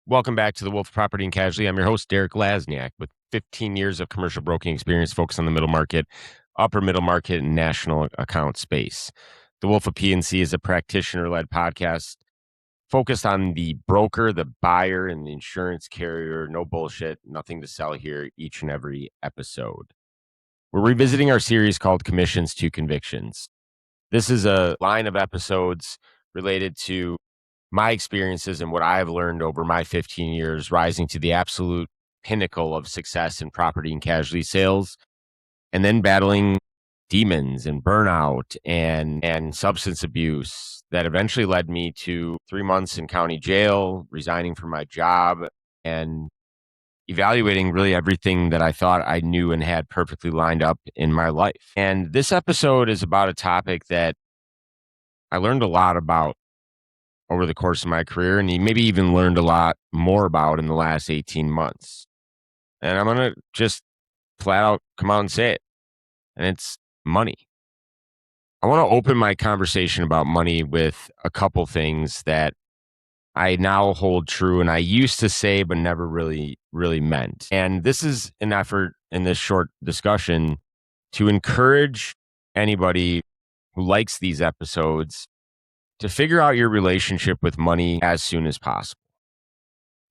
Welcome back to the Wolf Property and Casualty. I'm your host, Derek Laczniak, with 15 years of commercial broking experience focused on the middle market, upper middle market, and national account space. The Wolf of PNC is a practitioner-led podcast focused on the broker, the buyer, and the insurance carrier. No bullshit, nothing to sell here each and every episode. We're revisiting our series called Commissions to Convictions. This is a line of episodes related to my experiences and what I've learned over my 15 years rising to the absolute pinnacle of success in property and casualty sales, and then battling demons and burnout and substance abuse that eventually led me to 3 months in county jail, resigning from my job, and evaluating really everything that I thought I knew and had perfectly lined up in my life. And this episode is about a topic that I learned a lot about over the course of my career, and he maybe even learned a lot more about in the last 18 months. And I'm going to just flat out come out and say it. And it's money. I want to open my conversation about money with a couple things that I now hold true and I used to say but never really meant. And this is an effort in this short discussion to encourage anybody who likes these episodes to figure out your relationship with money as soon as possible.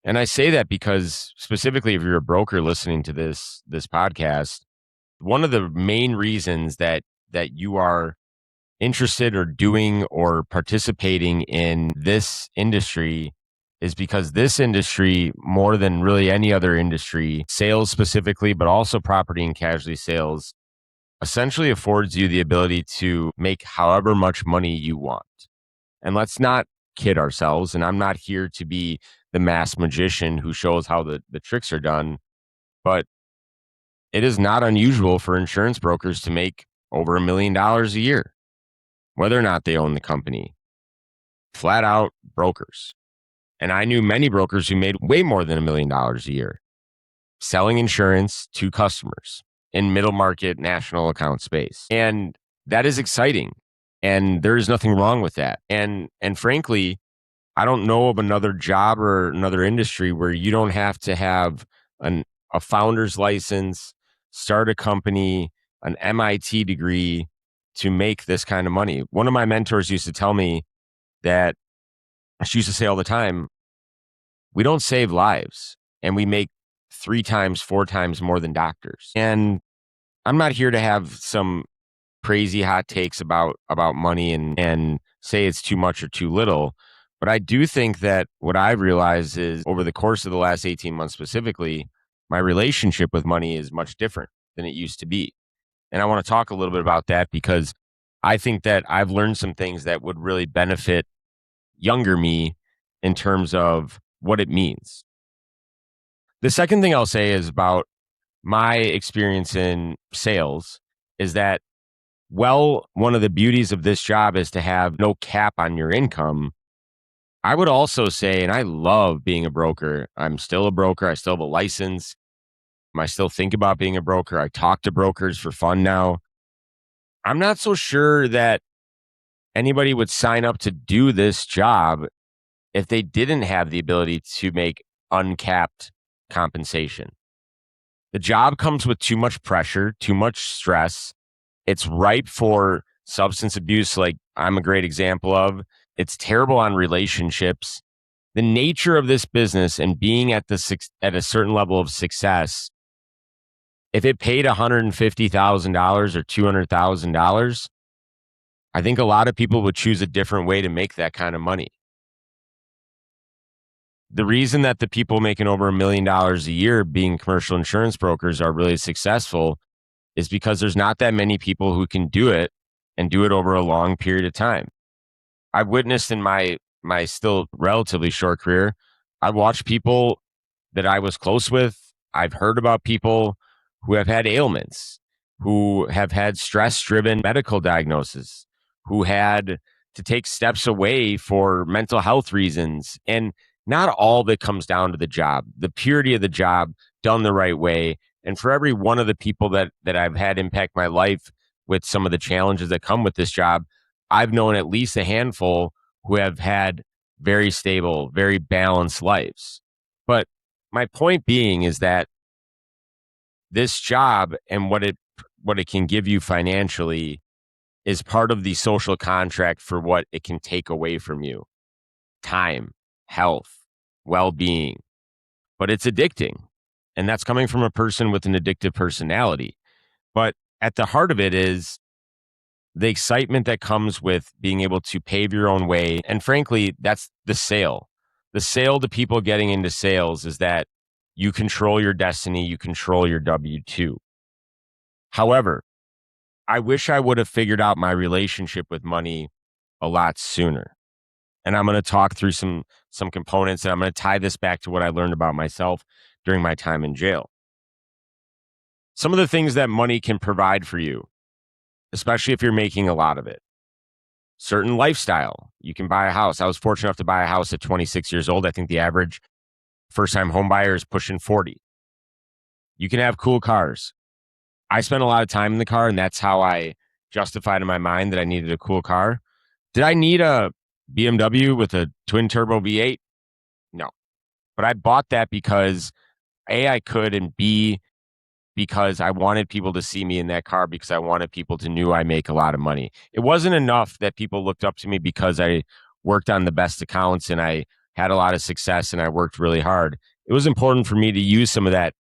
And I say that because specifically if you're a broker listening to this podcast, one of the main reasons that you are interested or doing or participating in this industry is because this industry, more than really any other industry, sales specifically, but also property and casualty sales, essentially affords you the ability to make however much money you want. And let's not kid ourselves. And I'm not here to be the mass magician who shows how the tricks are done. But it is not unusual for insurance brokers to make over $1 million a year, whether or not they own the company. Flat out brokers. And I knew many brokers who made way more than $1 million a year selling insurance to customers in middle market national account space. And that is exciting. And there is nothing wrong with that. And frankly, I don't know of another job or another industry where you don't have to have a founder's license, start a company, an MIT degree to make this kind of money. One of my mentors used to tell me that she used to say all the time, we don't save lives and we make 3 times, 4 times more than doctors. And I'm not here to have some crazy hot takes about money and say it's too much or too little. But I do think that what I've realized is over the course of the last 18 months specifically, my relationship with money is much different than it used to be. And I want to talk a little bit about that because I think that I've learned some things that would really benefit younger me in terms of what it means. The second thing I'll say is about my experience in sales is that one of the beauties of this job is to have no cap on your income. I would also say, and I love being a broker. I'm still a broker. I still have a license. I still think about being a broker. I talk to brokers for fun now. I'm not so sure that anybody would sign up to do this job if they didn't have the ability to make uncapped compensation. The job comes with too much pressure, too much stress. It's ripe for substance abuse, like I'm a great example of. It's terrible on relationships. The nature of this business and being at a certain level of success, if it paid $150,000 or $200,000, I think a lot of people would choose a different way to make that kind of money. The reason that the people making over $1 million a year being commercial insurance brokers are really successful is because there's not that many people who can do it and do it over a long period of time. I've witnessed in my still relatively short career, I've watched people that I was close with. I've heard about people who have had ailments, who have had stress-driven medical diagnosis, who had to take steps away for mental health reasons. And not all that comes down to the job, the purity of the job done the right way. And for every one of the people that I've had impact my life with some of the challenges that come with this job, I've known at least a handful who have had very stable, very balanced lives. But my point being is that this job and what it can give you financially is part of the social contract for what it can take away from you: time, health, well-being. But it's addicting. And that's coming from a person with an addictive personality. But at the heart of it is the excitement that comes with being able to pave your own way. And frankly, that's the sale. The sale to people getting into sales is that you control your destiny, you control your W 2. However, I wish I would have figured out my relationship with money a lot sooner. And I'm going to talk through some components, and I'm going to tie this back to what I learned about myself during my time in jail. Some of the things that money can provide for you, especially if you're making a lot of it. Certain lifestyle. You can buy a house. I was fortunate enough to buy a house at 26 years old. I think the average first-time home buyer is pushing 40. You can have cool cars. I spent a lot of time in the car, and that's how I justified in my mind that I needed a cool car. Did I need a BMW with a twin turbo V8? No. But I bought that because A, I could, and B, because I wanted people to see me in that car, because I wanted people to know I make a lot of money. It wasn't enough that people looked up to me because I worked on the best accounts and I had a lot of success and I worked really hard. It was important for me to use some of that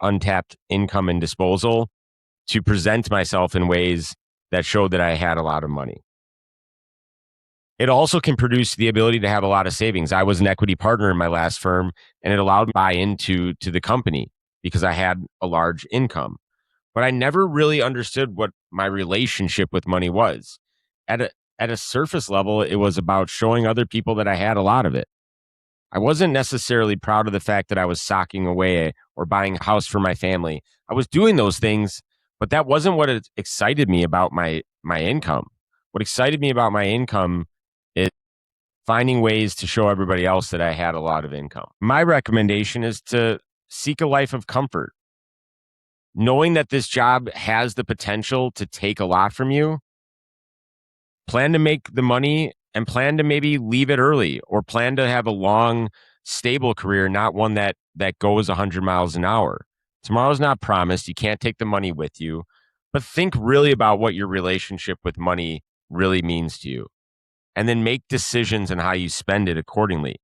untapped income and disposal to present myself in ways that showed that I had a lot of money. It also can produce the ability to have a lot of savings. I was an equity partner in my last firm, and it allowed me to buy into the company because I had a large income. But I never really understood what my relationship with money was. At a surface level, it was about showing other people that I had a lot of it. I wasn't necessarily proud of the fact that I was socking away or buying a house for my family. I was doing those things, but that wasn't what excited me about my income. What excited me about my income is finding ways to show everybody else that I had a lot of income. My recommendation is to seek a life of comfort. Knowing that this job has the potential to take a lot from you, plan to make the money and plan to maybe leave it early, or plan to have a long, stable career, not one that goes 100 miles an hour. Tomorrow's not promised. You can't take the money with you, but think really about what your relationship with money really means to you, and then make decisions on how you spend it accordingly.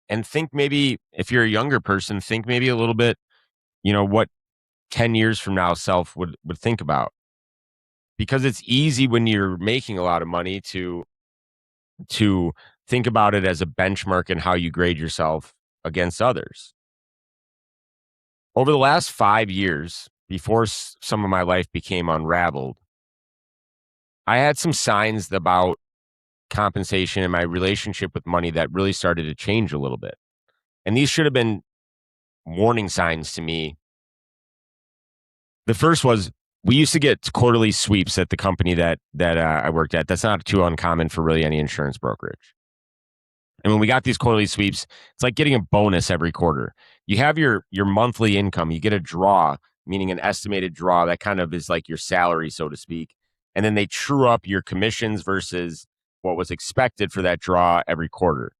And think, maybe if you're a younger person, think maybe a little bit, what 10 years from now self would think about. Because it's easy when you're making a lot of money to think about it as a benchmark and how you grade yourself against others. Over the last 5 years, before some of my life became unraveled, I had some signs about compensation and my relationship with money that really started to change a little bit. And these should have been warning signs to me. The first was, we used to get quarterly sweeps at the company that I worked at. That's not too uncommon for really any insurance brokerage. And when we got these quarterly sweeps, it's like getting a bonus every quarter. You have your monthly income, you get a draw, meaning an estimated draw that kind of is like your salary, so to speak. And then they true up your commissions versus what was expected for that draw every quarter.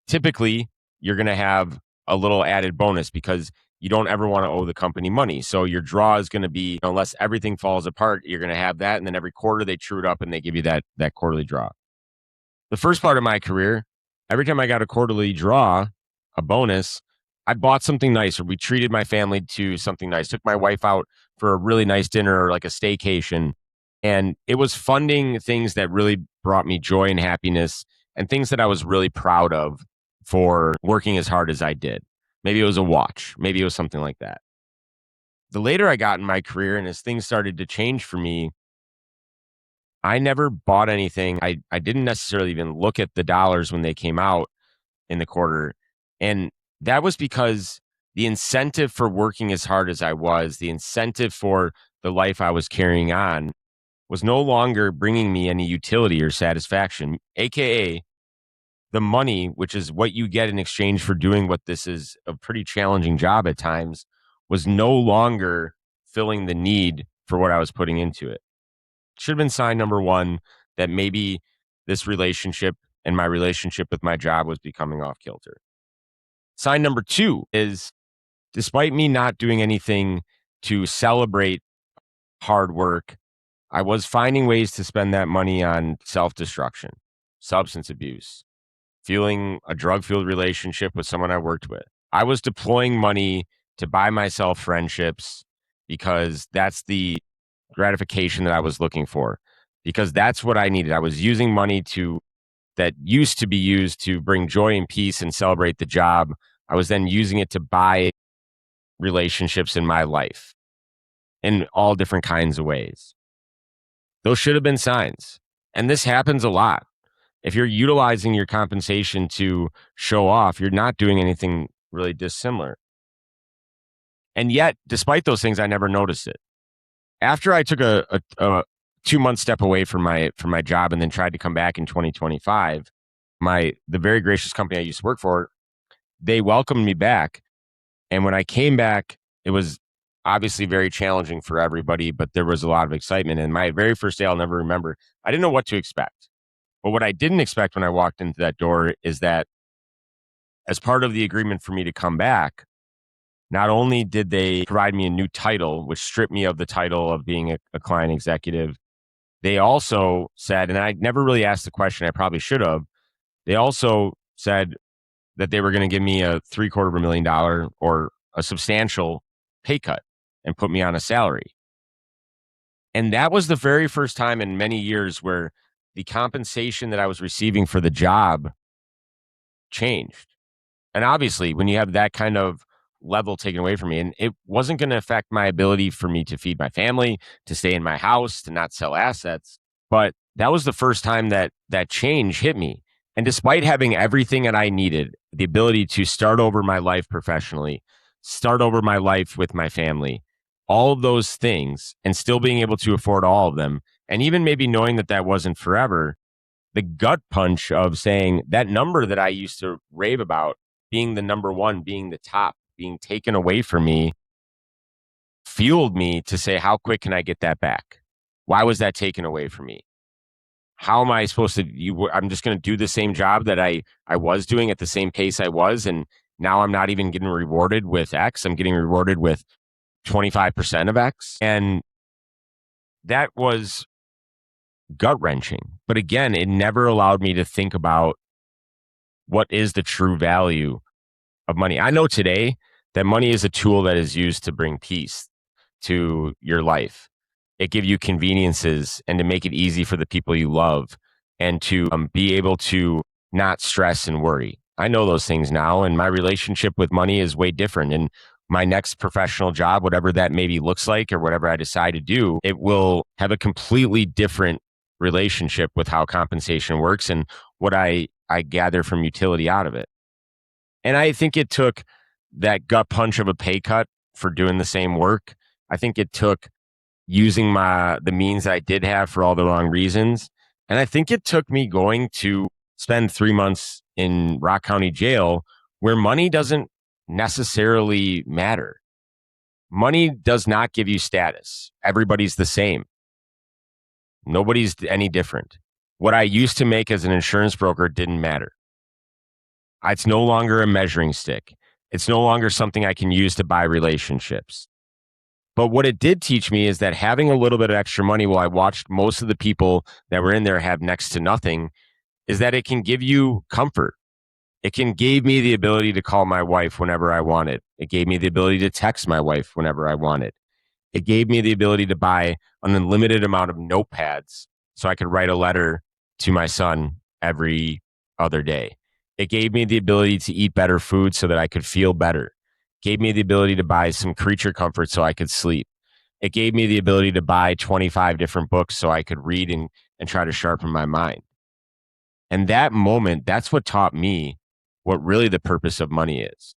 Typically, you're going to have a little added bonus because you don't ever want to owe the company money. So your draw is going to be, unless everything falls apart, you're going to have that. And then every quarter they true it up and they give you that quarterly draw. The first part of my career, every time I got a quarterly draw, a bonus, I bought something nice, or we treated my family to something nice. Took my wife out for a really nice dinner, or like a staycation. And it was funding things that really brought me joy and happiness, and things that I was really proud of for working as hard as I did. Maybe it was a watch. Maybe it was something like that. The later I got in my career and as things started to change for me, I never bought anything. I didn't necessarily even look at the dollars when they came out in the quarter. And that was because the incentive for working as hard as I was, the incentive for the life I was carrying on, was no longer bringing me any utility or satisfaction, AKA the money, which is what you get in exchange for doing what this is a pretty challenging job at times, was no longer filling the need for what I was putting into it. Should have been sign number one that maybe this relationship and my relationship with my job was becoming off kilter. Sign number two is, despite me not doing anything to celebrate hard work, I was finding ways to spend that money on self destruction, substance abuse, fueling a drug fueled relationship with someone I worked with. I was deploying money to buy myself friendships because that's the gratification that I was looking for, because that's what I needed. I was using money that used to be used to bring joy and peace and celebrate the job. I was then using it to buy relationships in my life in all different kinds of ways. Those should have been signs. And this happens a lot. If you're utilizing your compensation to show off, you're not doing anything really dissimilar. And yet, despite those things, I never noticed it. After I took a 2-month step away from my job and then tried to come back in 2025, the very gracious company I used to work for, they welcomed me back. And when I came back, it was obviously very challenging for everybody, but there was a lot of excitement. And my very first day, I'll never remember, I didn't know what to expect. But what I didn't expect when I walked into that door is that as part of the agreement for me to come back, not only did they provide me a new title, which stripped me of the title of being a client executive, they also said, and I never really asked the question, I probably should have, they also said that they were going to give me a $750,000 or a substantial pay cut and put me on a salary. And that was the very first time in many years where the compensation that I was receiving for the job changed. And obviously, when you have that kind of level taken away from me, and it wasn't going to affect my ability for me to feed my family, to stay in my house, to not sell assets. But that was the first time that change hit me. And despite having everything that I needed, the ability to start over my life professionally, start over my life with my family, all of those things, and still being able to afford all of them, and even maybe knowing that that wasn't forever, the gut punch of saying that number that I used to rave about, being the number one, being the top, being taken away from me, fueled me to say, how quick can I get that back? Why was that taken away from me? How am I supposed to, I'm just going to do the same job that I was doing at the same pace I was. And now I'm not even getting rewarded with X. I'm getting rewarded with 25% of X. And that was gut wrenching. But again, it never allowed me to think about what is the true value of money. I know today that money is a tool that is used to bring peace to your life. It gives you conveniences and to make it easy for the people you love and to be able to not stress and worry. I know those things now, and my relationship with money is way different. And my next professional job, whatever that maybe looks like or whatever I decide to do, it will have a completely different relationship with how compensation works and what I gather from utility out of it. And I think it took that gut punch of a pay cut for doing the same work. I think it took using the means I did have for all the wrong reasons. And I think it took me going to spend 3 months in Rock County Jail where money doesn't necessarily matter. Money does not give you status. Everybody's the same. Nobody's any different. What I used to make as an insurance broker didn't matter. It's no longer a measuring stick. It's no longer something I can use to buy relationships. But what it did teach me is that having a little bit of extra money while I watched most of the people that were in there have next to nothing is that it can give you comfort. It can give me the ability to call my wife whenever I wanted. It gave me the ability to text my wife whenever I wanted. It gave me the ability to buy an unlimited amount of notepads so I could write a letter to my son every other day. It gave me the ability to eat better food so that I could feel better. Gave me the ability to buy some creature comfort so I could sleep. It gave me the ability to buy 25 different books so I could read and try to sharpen my mind. And that moment, that's what taught me what really the purpose of money is.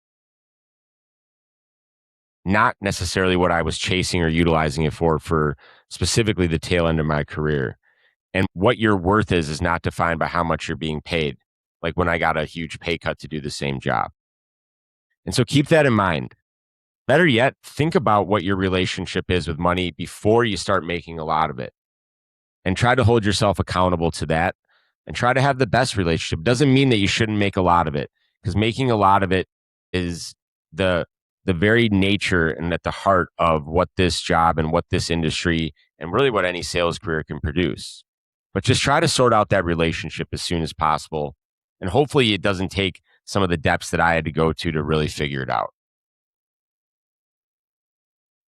Not necessarily what I was chasing or utilizing it for specifically the tail end of my career. And what your worth is not defined by how much you're being paid. Like when I got a huge pay cut to do the same job. And so keep that in mind. Better yet, think about what your relationship is with money before you start making a lot of it. And try to hold yourself accountable to that and try to have the best relationship. Doesn't mean that you shouldn't make a lot of it, because making a lot of it is the the very nature and at the heart of what this job and what this industry and really what any sales career can produce. But just try to sort out that relationship as soon as possible. And hopefully it doesn't take some of the depths that I had to go to really figure it out.